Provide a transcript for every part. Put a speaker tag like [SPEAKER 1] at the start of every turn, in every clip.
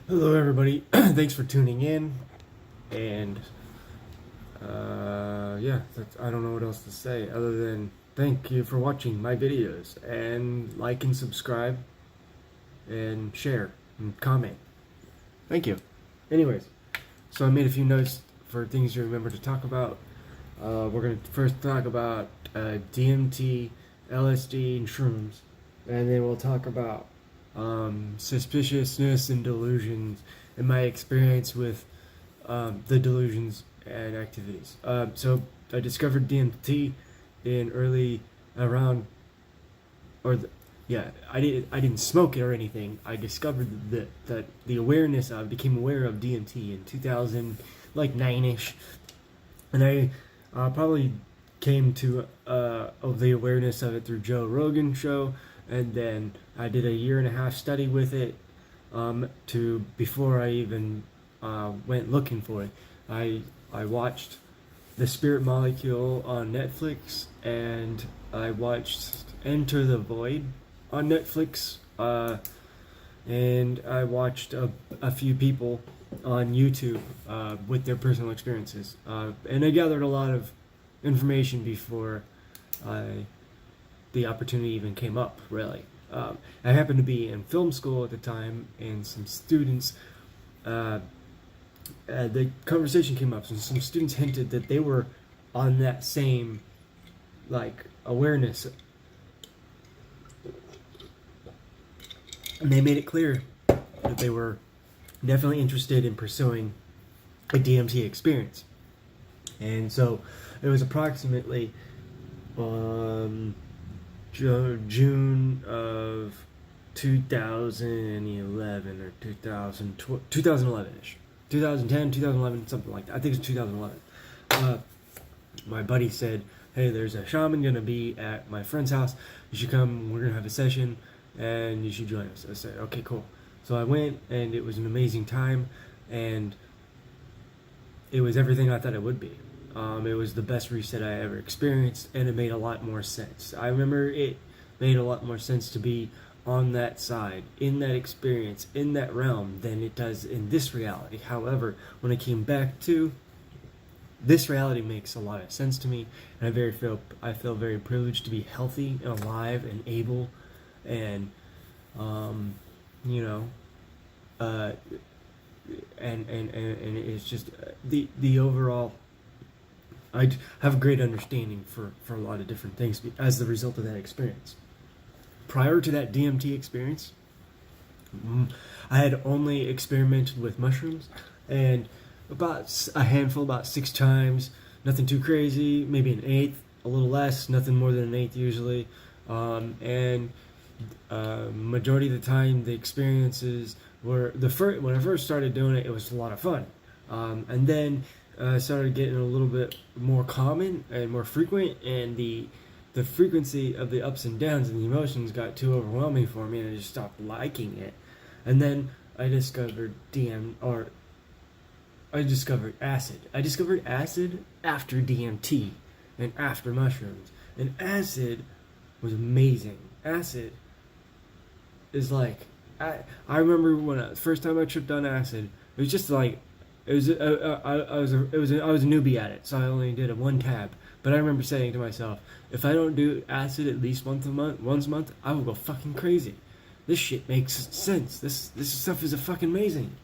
[SPEAKER 1] Hello, everybody. Thanks for tuning in. And yeah, I don't know what else to say other than thank you for watching my videos and like and subscribe and share and comment. Thank you. Anyways, so I made a few notes for things to remember to talk about. We're going to first talk about DMT, LSD, and shrooms, and then we'll talk about suspiciousness and delusions and my experience with the delusions and activities. So I discovered DMT in early around or the, yeah, I didn't smoke it or anything. I discovered that the awareness of became aware of DMT in 2000, like 9ish, and I probably came to of the awareness of it through Joe Rogan show, and then I did a year and a half study with it to before I even went looking for it. I watched The Spirit Molecule on Netflix, and I watched Enter the Void on Netflix, and I watched a few people on YouTube with their personal experiences, and I gathered a lot of information before the opportunity even came up. Really, I happened to be in film school at the time, and some students. The conversation came up, and some students hinted that they were on that same like awareness, and they made it clear that they were definitely interested in pursuing a DMT experience. And so it was approximately June of 2011 or 2011ish, 2010, 2011, something like that. I think it's 2011. My buddy said, "Hey, there's a shaman gonna be at my friend's house. You should come. We're gonna have a session, and you should join us." I said, "Okay, cool." So I went, and it was an amazing time, and it was everything I thought it would be. It was the best reset I ever experienced, and it made a lot more sense. I remember it made a lot more sense to be on that side, in that experience, in that realm, than it does in this reality. However, when I came back to this reality, makes a lot of sense to me, and I feel very privileged to be healthy and alive and able, and you know, uh, and it's just the overall. I have a great understanding for a lot of different things as the result of that experience. Prior to that DMT experience, I had only experimented with mushrooms, and about a handful, about 6 times. Nothing too crazy, maybe an eighth, a little less, nothing more than an eighth usually. And majority of the time, the experiences were the first. When I first started doing it, it was a lot of fun, and then started getting a little bit more common and more frequent, and the frequency of the ups and downs and the emotions got too overwhelming for me, and I just stopped liking it. And then I discovered I discovered acid. I discovered acid after DMT and after mushrooms, and acid was amazing. Acid is like I remember when the first time I tripped on acid, it was just like it was I was a newbie at it, so I only did a one tab. But I remember saying to myself, if I don't do acid at least once a month, I will go fucking crazy. This shit makes sense. This stuff is a fucking amazing.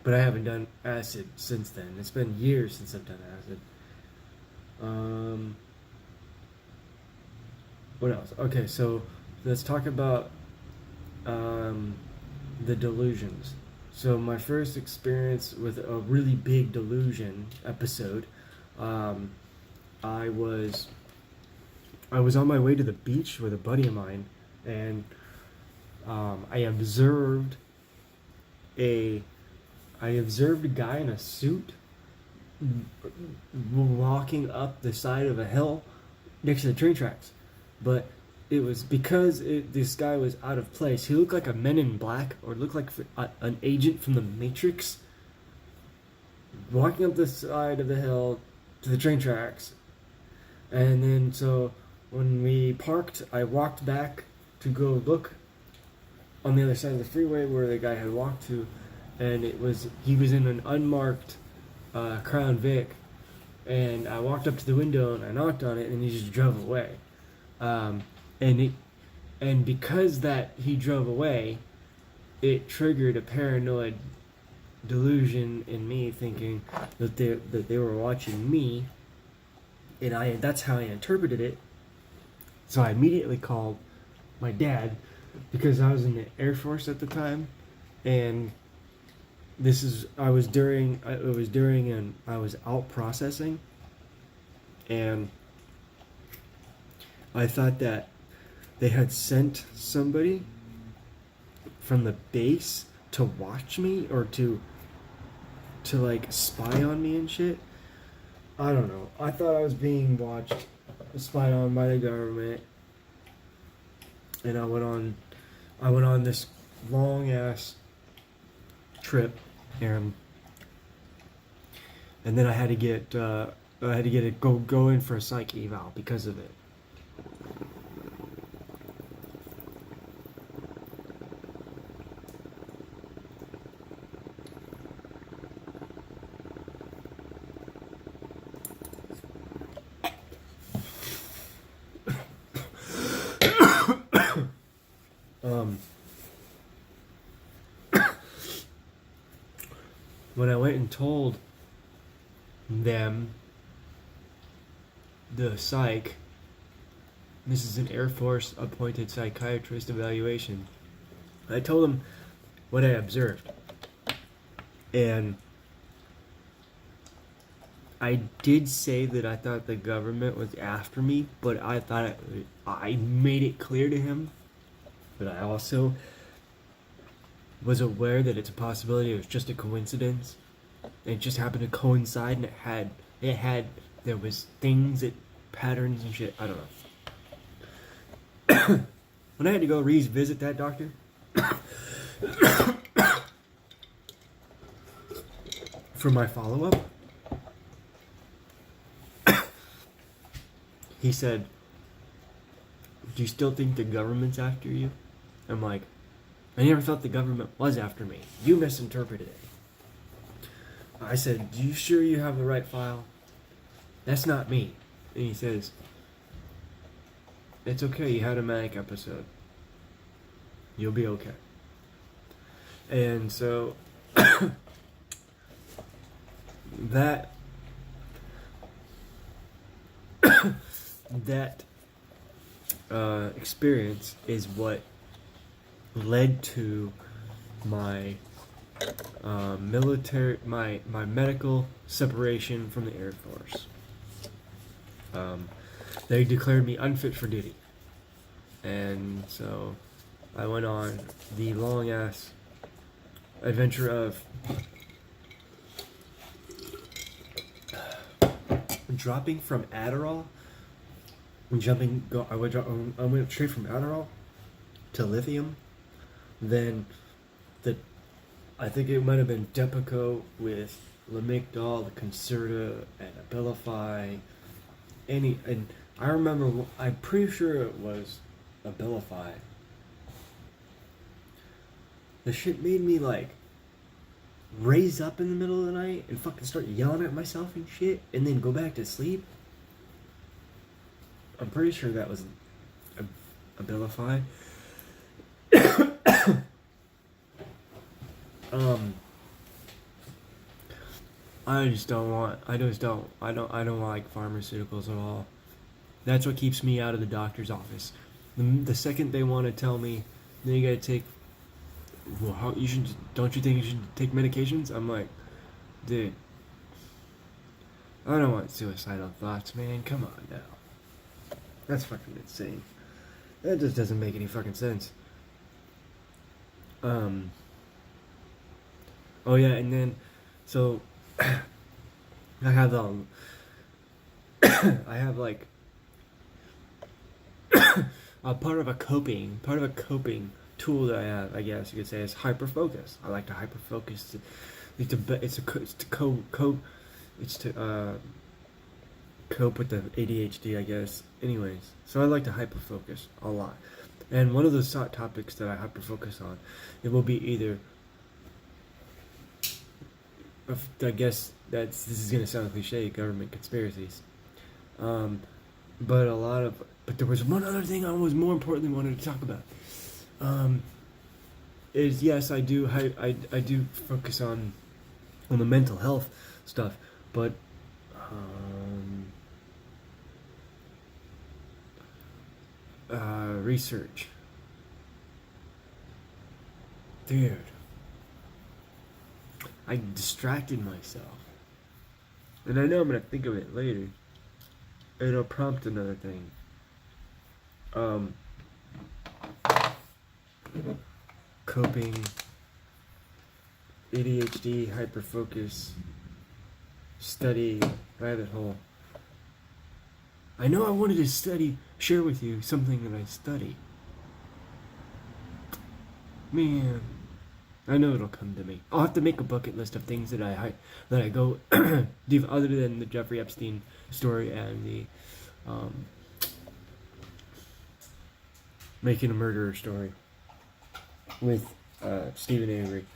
[SPEAKER 1] But I haven't done acid since then. It's been years since I've done acid. What else? Okay, so let's talk about the delusions. So my first experience with a really big delusion episode, I was on my way to the beach with a buddy of mine, and I observed a guy in a suit walking up the side of a hill next to the train tracks, but it was because this guy was out of place. He looked like a Men in Black, or looked like an agent from the Matrix, walking up the side of the hill to the train tracks. And then so when we parked, I walked back to go look on the other side of the freeway where the guy had walked to, and he was in an unmarked Crown Vic, and I walked up to the window and I knocked on it, and he just drove away. And because that he drove away, it triggered a paranoid delusion in me, thinking that they were watching me, and that's how I interpreted it. So I immediately called my dad, because I was in the Air Force at the time, and I was out processing, and I thought that they had sent somebody from the base to watch me, or to like spy on me and shit. I don't know. I thought I was being watched, spied on by the government, and I went on this long ass trip, and then I had to get go in for a psych eval because of it. When I went and told them, the psych, this is an Air Force appointed psychiatrist evaluation, I told them what I observed, and I did say that I thought the government was after me, but I made it clear to him, but I also was aware that it's a possibility it was just a coincidence. It just happened to coincide, and there was things patterns and shit. I don't know. When I had to go revisit that doctor, for my follow-up, he said, "Do you still think the government's after you?" I'm like, "I never thought the government was after me. You misinterpreted it." I said, "You sure you have the right file? That's not me." And he says, "It's okay, you had a manic episode. You'll be okay." And so that experience is what led to my my medical separation from the Air Force. They declared me unfit for duty, and so I went on the long ass adventure of dropping from Adderall and I went straight from Adderall to lithium, then I think it might have been Depakote with Lamictal, Concerta, and Abilify. And I remember, I'm pretty sure it was Abilify. The shit made me like raise up in the middle of the night and fucking start yelling at myself and shit, and then go back to sleep. I'm pretty sure that was Abilify. I don't like pharmaceuticals at all. That's what keeps me out of the doctor's office. The second they want to tell me, then you gotta take, well, don't you think you should take medications? I'm like, dude, I don't want suicidal thoughts, man. Come on now. That's fucking insane. That just doesn't make any fucking sense. Oh yeah, and then, so, I have like, a part of a coping tool that I have, I guess you could say, is hyperfocus. I like to hyperfocus. It's to cope with the ADHD, I guess. Anyways, so I like to hyperfocus a lot. And one of those topics that I hyper focus on, it will be either, I guess this is gonna sound cliche, government conspiracies. But there was one other thing I was more importantly wanted to talk about. Is yes, I do focus on the mental health stuff, but research, dude. I distracted myself, and I know I'm gonna think of it later. It'll prompt another thing. Coping, ADHD, hyperfocus, study, rabbit hole. I know I wanted to share with you something that I study. Man, I know it'll come to me. I'll have to make a bucket list of things that I go do other than the Jeffrey Epstein story and the Making a Murderer story with Stephen Avery.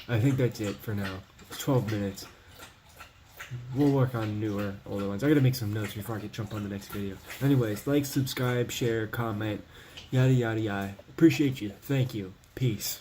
[SPEAKER 1] I think that's it for now. It's 12 minutes. We'll work on older ones. I gotta make some notes before I can jump on the next video. Anyways, like, subscribe, share, comment, yada yada yada. Appreciate you. Thank you. Peace.